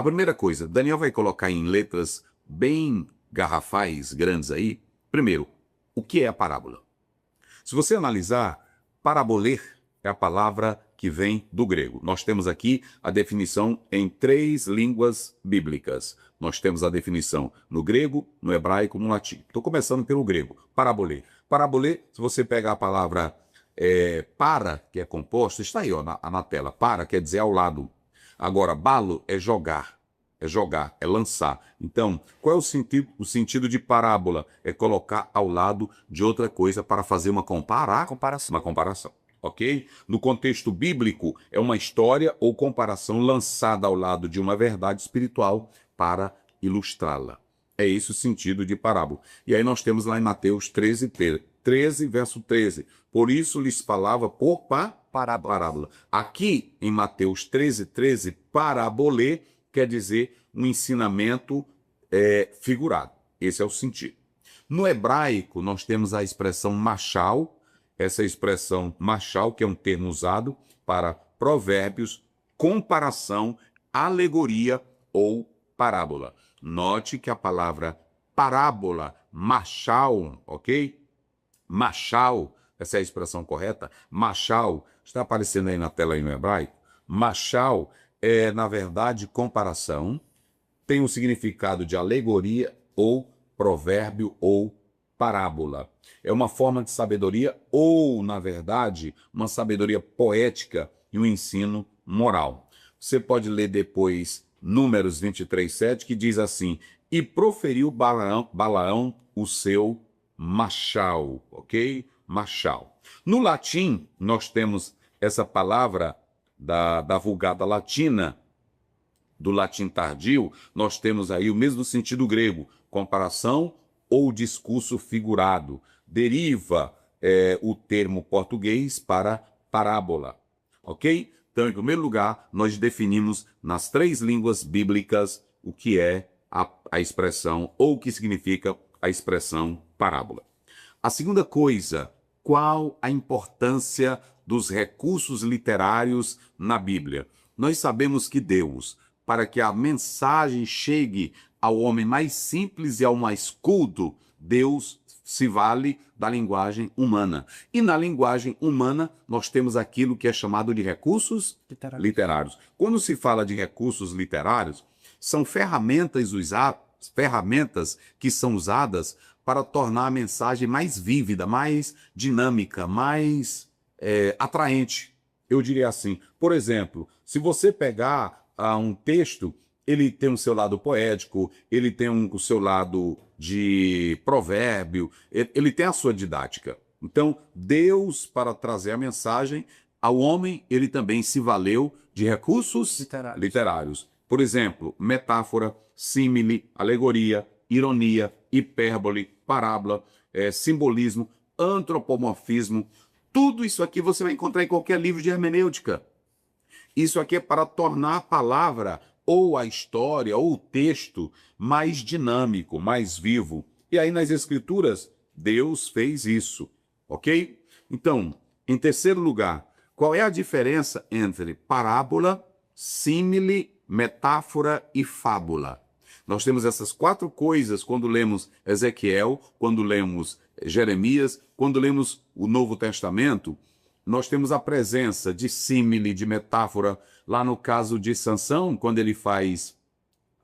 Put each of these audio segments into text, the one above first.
A primeira coisa, Daniel vai colocar em letras bem garrafais, grandes aí. Primeiro, o que é a parábola? Se você analisar, paraboler é a palavra que vem do grego. Nós temos aqui a definição em 3 línguas bíblicas. Nós temos a definição no grego, no hebraico, no latim. Estou começando pelo grego, paraboler. Paraboler, se você pegar a palavra para, que é composto, está aí ó, na tela. Para quer dizer ao lado. Agora, balo é jogar, é lançar. Então, qual é o sentido? O sentido de parábola é colocar ao lado de outra coisa para fazer uma comparação. Ok? No contexto bíblico, é uma história ou comparação lançada ao lado de uma verdade espiritual para ilustrá-la. É esse o sentido de parábola. E aí nós temos lá em Mateus 13, verso 13. Por isso lhes falava por parábola. Aqui, em Mateus 13, parabolê quer dizer um ensinamento figurado. Esse é o sentido. No hebraico, nós temos a expressão machal, essa expressão machal, que é um termo usado para provérbios, comparação, alegoria ou parábola. Note que a palavra parábola, machal, ok? Machal, essa é a expressão correta. Machal, está aparecendo aí na tela aí no hebraico. Machal é, na verdade, comparação, tem um significado de alegoria ou provérbio ou parábola. É uma forma de sabedoria ou, na verdade, uma sabedoria poética e um ensino moral. Você pode ler depois Números 23:7, que diz assim: e proferiu Balaão o seu machal, ok? Machal. No latim, nós temos essa palavra da Vulgata Latina, do latim tardio, nós temos aí o mesmo sentido grego, comparação ou discurso figurado. Deriva o termo português para parábola, ok? Então, em primeiro lugar, nós definimos nas 3 línguas bíblicas o que é a expressão ou o que significa a expressão parábola. A segunda coisa, qual a importância dos recursos literários na Bíblia? Nós sabemos que Deus, para que a mensagem chegue ao homem mais simples e ao mais culto, Deus se vale da linguagem humana. E na linguagem humana, nós temos aquilo que é chamado de recursos literários. Quando se fala de recursos literários, são ferramentas que são usadas para tornar a mensagem mais vívida, mais dinâmica, mais atraente. Eu diria assim, por exemplo, se você pegar um texto, ele tem o seu lado poético, ele tem o seu lado de provérbio, ele tem a sua didática. Então, Deus, para trazer a mensagem ao homem, ele também se valeu de recursos literários. Por exemplo, metáfora, símile, alegoria, ironia, hipérbole, parábola, simbolismo, antropomorfismo. Tudo isso aqui você vai encontrar em qualquer livro de hermenêutica. Isso aqui é para tornar a palavra, ou a história, ou o texto mais dinâmico, mais vivo. E aí nas Escrituras, Deus fez isso, ok? Então, em terceiro lugar, qual é a diferença entre parábola, símile, metáfora e fábula? Nós temos essas 4 coisas quando lemos Ezequiel, quando lemos Jeremias, quando lemos o Novo Testamento. Nós temos a presença de símile, de metáfora, lá no caso de Sansão, quando ele faz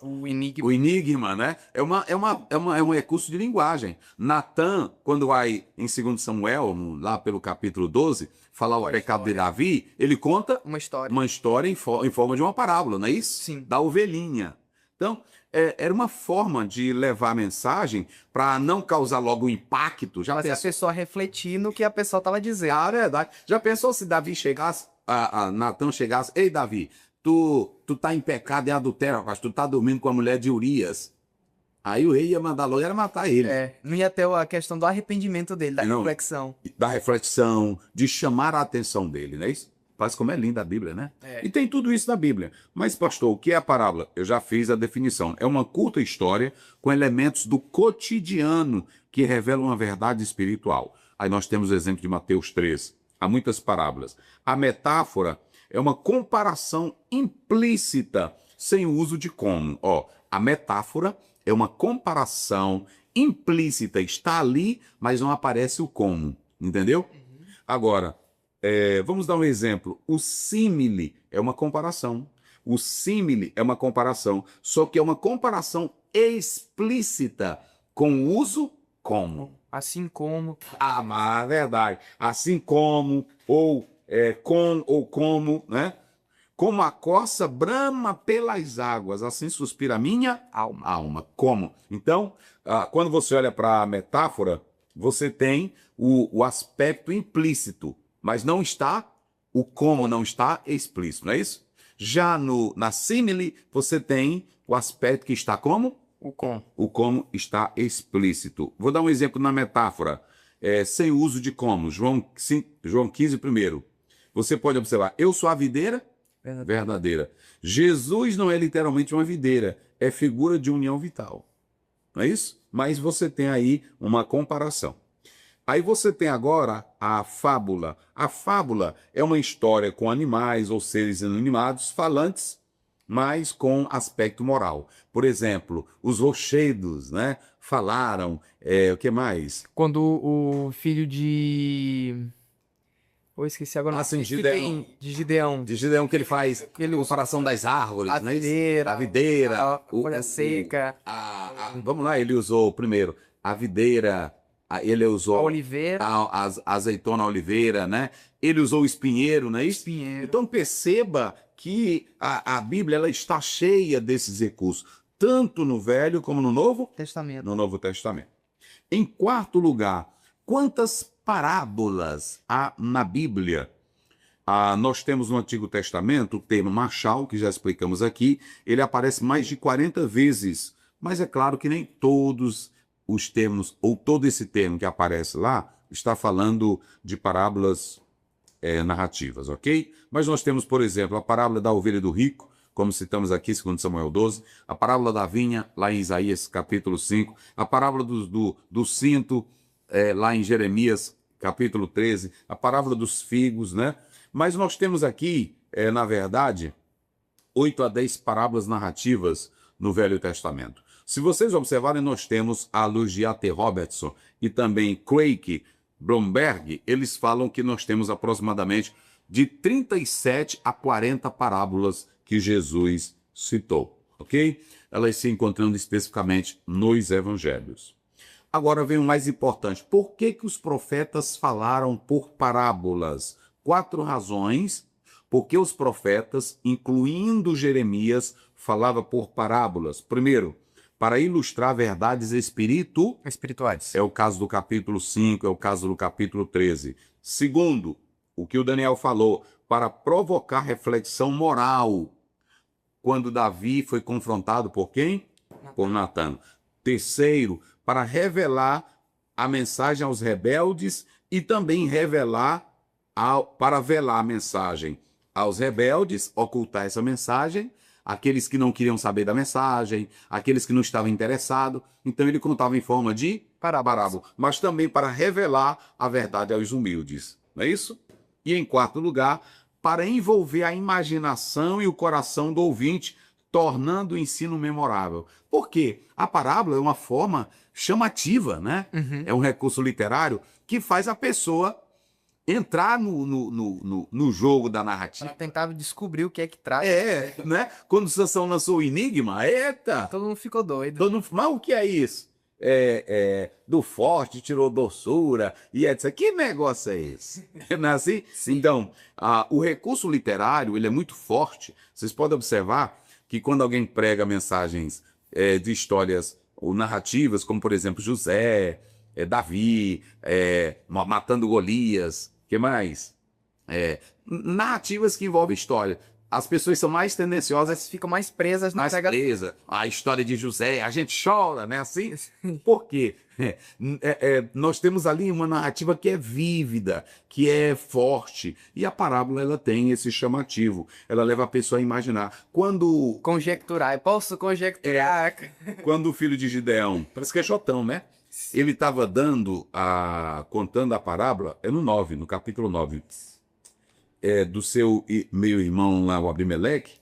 o enigma, né? É um recurso de linguagem. Natan, quando vai em 2 Samuel, lá pelo capítulo 12, falar o pecado de Davi, ele conta uma história em forma de uma parábola, não é isso? Sim. Da ovelhinha. Então, era uma forma de levar a mensagem para não causar logo um impacto. Mas a pessoa refletir no que a pessoa estava dizendo. É a verdade. Já pensou se Davi chegasse, Natan chegasse: ei, Davi, tu tá em pecado e adultério, rapaz, tu tá dormindo com a mulher de Urias. Aí o rei ia mandar logo era matar ele. Não ia ter a questão do arrependimento dele, da reflexão. Da reflexão, de chamar a atenção dele, não é isso? Faz como é linda a Bíblia, né? E tem tudo isso na Bíblia. Mas, pastor, o que é a parábola? Eu já fiz a definição. É uma curta história com elementos do cotidiano que revelam uma verdade espiritual. Aí nós temos o exemplo de Mateus 3. Há muitas parábolas. A metáfora é uma comparação implícita sem o uso de como. Ó, a metáfora é uma comparação implícita, está ali, mas não aparece o como, entendeu? Agora, vamos dar um exemplo. O símile é uma comparação. O símile é uma comparação, só que é uma comparação explícita com o uso como. Assim como. Ah, mas é verdade. Assim como, ou com, ou como, né? Como a corça brama pelas águas, assim suspira a minha alma. Como? Então, quando você olha para a metáfora, você tem o aspecto implícito, mas não está, o como não está explícito, não é isso? Já na símile, você tem o aspecto que está como? O com. O como está explícito. Vou dar um exemplo na metáfora, sem uso de como. João 15 primeiro. Você pode observar, eu sou a videira verdadeira. Jesus não é literalmente uma videira, é figura de união vital. Não é isso? Mas você tem aí uma comparação. Aí você tem agora a fábula. A fábula é uma história com animais ou seres inanimados falantes, mas com aspecto moral. Por exemplo, os rochedos, né, falaram, o que mais? Quando o filho de. Eu esqueci agora. Ah, sim, De Gideão. De Gideão que ele faz Ele comparação das árvores, a não é isso? videira, A videira, a folha seca. vamos lá, ele usou primeiro a videira, ele usou A oliveira. a azeitona oliveira, né? Ele usou o espinheiro, não é isso? Espinheiro. Então perceba que a Bíblia ela está cheia desses recursos, tanto no Velho como no Novo Testamento. no Novo Testamento. Em quarto lugar, quantas parábolas há na Bíblia? Nós temos no Antigo Testamento o termo machal, que já explicamos aqui, ele aparece mais de 40 vezes, mas é claro que nem todos os termos, ou todo esse termo que aparece lá, está falando de parábolas narrativas, ok? Mas nós temos, por exemplo, a parábola da ovelha e do rico, como citamos aqui, segundo Samuel 12, a parábola da vinha, lá em Isaías capítulo 5, a parábola do cinto, lá em Jeremias capítulo 13, a parábola dos figos, né? Mas nós temos aqui, na verdade, 8 a 10 parábolas narrativas no Velho Testamento. Se vocês observarem, nós temos a luz de A.T. Robertson e também Craig Blomberg, eles falam que nós temos aproximadamente de 37 a 40 parábolas que Jesus citou, ok? Elas se encontrando especificamente nos evangelhos. Agora vem o mais importante. Por que os profetas falaram por parábolas? 4 razões. Porque os profetas, incluindo Jeremias, falavam por parábolas. Primeiro, para ilustrar verdades Espirituais. É o caso do capítulo 5, é o caso do capítulo 13. Segundo, o que o Daniel falou, para provocar reflexão moral. Quando Davi foi confrontado por quem? Por Natã. Terceiro, para revelar a mensagem aos rebeldes e também para velar a mensagem aos rebeldes, ocultar essa mensagem, aqueles que não queriam saber da mensagem, aqueles que não estavam interessados. Então ele contava em forma de parábola, mas também para revelar a verdade aos humildes. Não é isso? E em quarto lugar, para envolver a imaginação e o coração do ouvinte, tornando o ensino memorável. Por quê? A parábola é uma forma chamativa, né? É um recurso literário que faz a pessoa entrar no jogo da narrativa. Pra tentar descobrir o que é que traz. Né? Quando Sansão lançou o Enigma, eita! Todo mundo ficou doido. Mas o que é isso? Do forte tirou doçura e etc. Que negócio é esse? Não é assim? Sim. Então, o recurso literário ele é muito forte. Vocês podem observar que quando alguém prega mensagens de histórias ou narrativas, como por exemplo José, Davi, matando Golias, que mais? Narrativas que envolvem história. As pessoas são mais tendenciosas, Ficam mais presas na pega. A história de José, a gente chora, né? Assim? Por quê? Nós temos ali uma narrativa que é vívida, que é forte. E a parábola ela tem esse chamativo. Ela leva a pessoa a imaginar. Conjecturar. Eu posso conjecturar. Quando o filho de Gideão, parece que é Jotão, né? Ele estava contando a parábola, no capítulo 9. Do seu meio-irmão lá, o Abimeleque,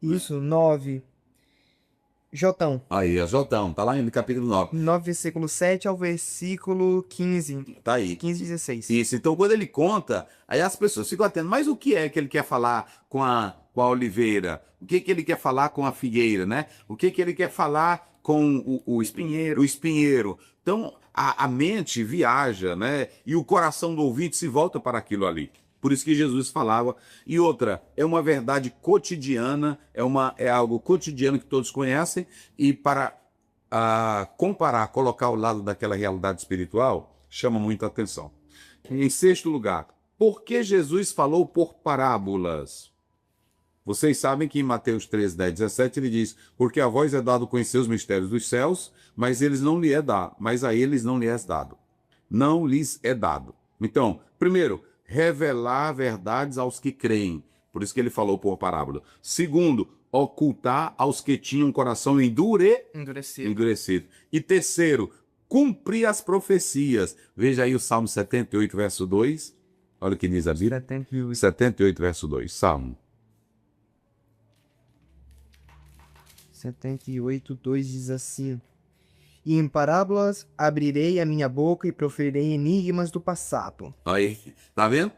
Isso, 9. Jotão. Aí, é Jotão, tá lá no capítulo 9. 9, versículo 7 ao versículo 15. Tá aí. 15 e 16. Isso, então quando ele conta, aí as pessoas ficam atentas, mas o que é que ele quer falar com a oliveira? O que que ele quer falar com a figueira, né? O que que ele quer falar com o espinheiro? O espinheiro. Então, a mente viaja, né? E o coração do ouvinte se volta para aquilo ali. Por isso que Jesus falava. E outra, é uma verdade cotidiana, é algo cotidiano que todos conhecem, e para comparar, colocar ao lado daquela realidade espiritual, chama muita atenção. Em sexto lugar, por que Jesus falou por parábolas? Vocês sabem que em Mateus 13, 10, 17 ele diz: porque a vós é dado conhecer os mistérios dos céus, mas a eles não lhes é dado. Não lhes é dado. Então, primeiro, revelar verdades aos que creem. Por isso que ele falou por parábola. Segundo, ocultar aos que tinham coração endurecido. E terceiro, cumprir as profecias. Veja aí o Salmo 78, verso 2. Olha o que diz a Bíblia. 78, verso 2. Salmo. 78, 2 diz assim: e em parábolas abrirei a minha boca e proferirei enigmas do passado. Aí, tá vendo?